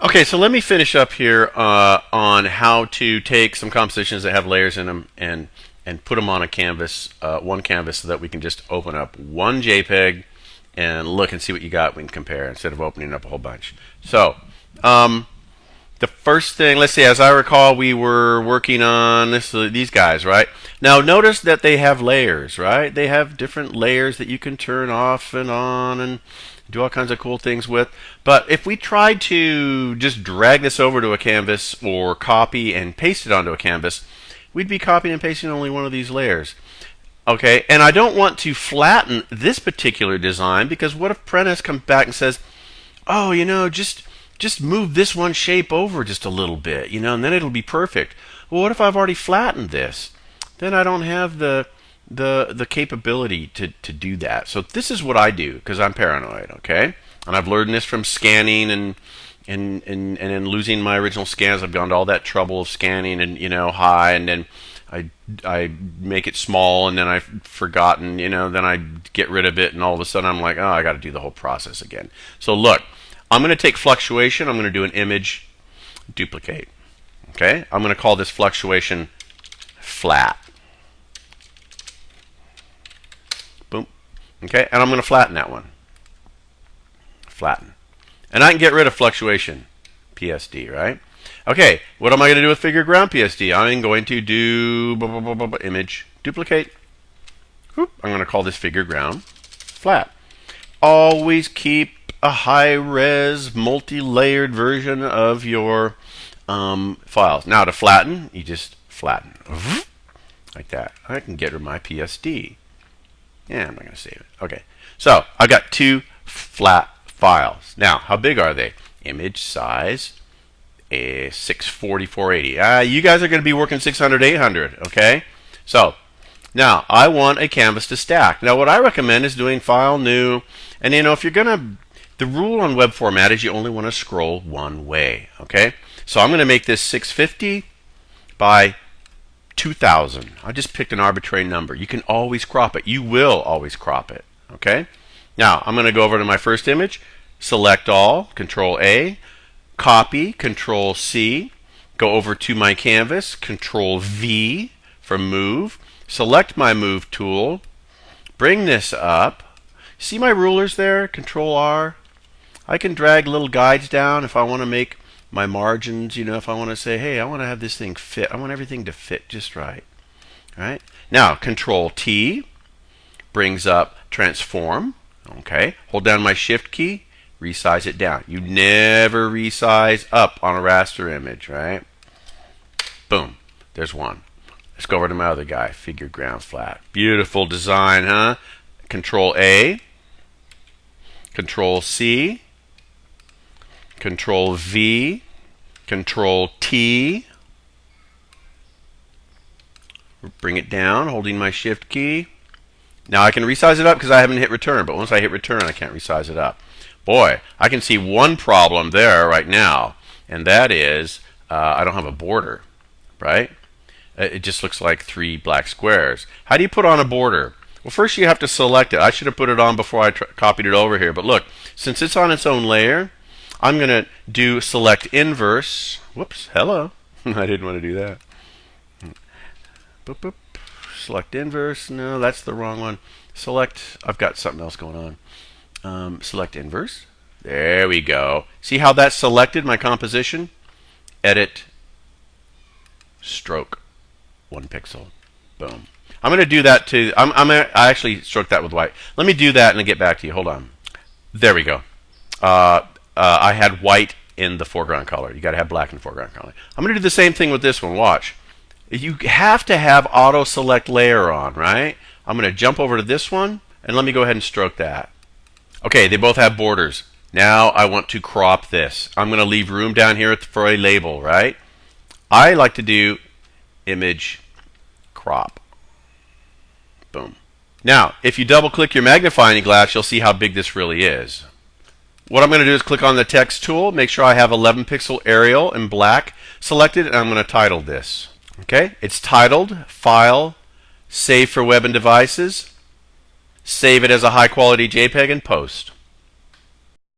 Okay, so let me finish up here on how to take some compositions that have layers in them and put them on a canvas, one canvas, so that we can just open up one JPEG and look and see what you got. We can compare instead of opening up a whole bunch. So the first thing, let's see, as I recall, we were working on these guys, right? Now notice that they have layers, right? They have different layers that you can turn off and on and do all kinds of cool things with. But if we tried to just drag this over to a canvas or copy and paste it onto a canvas, we'd be copying and pasting only one of these layers. Okay, and I don't want to flatten this particular design, because what if Prentice comes back and says, oh, just move this one shape over just a little bit, and then it'll be perfect. Well, what if I've already flattened this? Then I don't have the capability to do that. So this is what I do, because I'm paranoid, okay? And I've learned this from scanning and then losing my original scans. I've gone to all that trouble of scanning and high, and then I make it small, and then I've forgotten, then I get rid of it, and all of a sudden I'm like, oh, I got to do the whole process again. So look, I'm going to take fluctuation. I'm going to do an image duplicate. Okay, I'm going to call this fluctuation flat. Boom. Okay, and I'm going to flatten that one. Flatten. And I can get rid of fluctuation, PSD, right? Okay, what am I going to do with figure ground PSD? I'm going to do image duplicate. I'm going to call this figure ground flat. Always keep a high-res, multi-layered version of your files. Now to flatten, you just flatten. Like that. I can get rid of my PSD. Yeah, I'm not going to save it. Okay, so I've got two flat files. Now, how big are they? Image size 640, 480. You guys are going to be working 600, 800, okay? So, now, I want a canvas to stack. Now, what I recommend is doing File, New, and if you're going to, the rule on web format is you only want to scroll one way, okay? So I'm going to make this 650 by 2000. I just picked an arbitrary number. You can always crop it. You will always crop it, okay? Now, I'm going to go over to my first image, select all, Control A, copy, Control C, go over to my canvas, Control V for move, select my move tool, bring this up. See my rulers there? Control R. I can drag little guides down if I want to make my margins, if I want to say, hey, I want to have this thing fit. I want everything to fit just right. All right? Now, Control T brings up transform. Okay? Hold down my shift key, resize it down. You never resize up on a raster image, right? Boom. There's one. Let's go over to my other guy, figure ground flat. Beautiful design, huh? Control A, Control C, Control V, Control T. Bring it down, holding my shift key. Now I can resize it up because I haven't hit return, but once I hit return, I can't resize it up. Boy, I can see one problem there right now, and that is I don't have a border, right? It just looks like three black squares. How do you put on a border? Well, first you have to select it. I should have put it on before I copied it over here, but look, since it's on its own layer, I'm going to do select inverse. Whoops, hello. I didn't want to do that. Boop, boop. Select inverse. No, that's the wrong one. Select, I've got something else going on. Select inverse. There we go. See how that selected my composition? Edit, stroke, 1 pixel. Boom. I'm going to do that too. I actually stroked that with white. Let me do that and then get back to you. Hold on. There we go. I had white in the foreground color. You got to have black in the foreground color. I'm going to do the same thing with this one. Watch. You have to have auto select layer on, right? I'm going to jump over to this one and let me go ahead and stroke that. Okay, they both have borders. Now I want to crop this. I'm going to leave room down here for a label, right? I like to do image crop. Boom. Now, if you double click your magnifying glass, you'll see how big this really is. What I'm going to do is click on the text tool, make sure I have 11 pixel Arial in black selected, and I'm going to title this. Okay, it's titled, File, Save for Web and Devices, save it as a high quality JPEG, and post.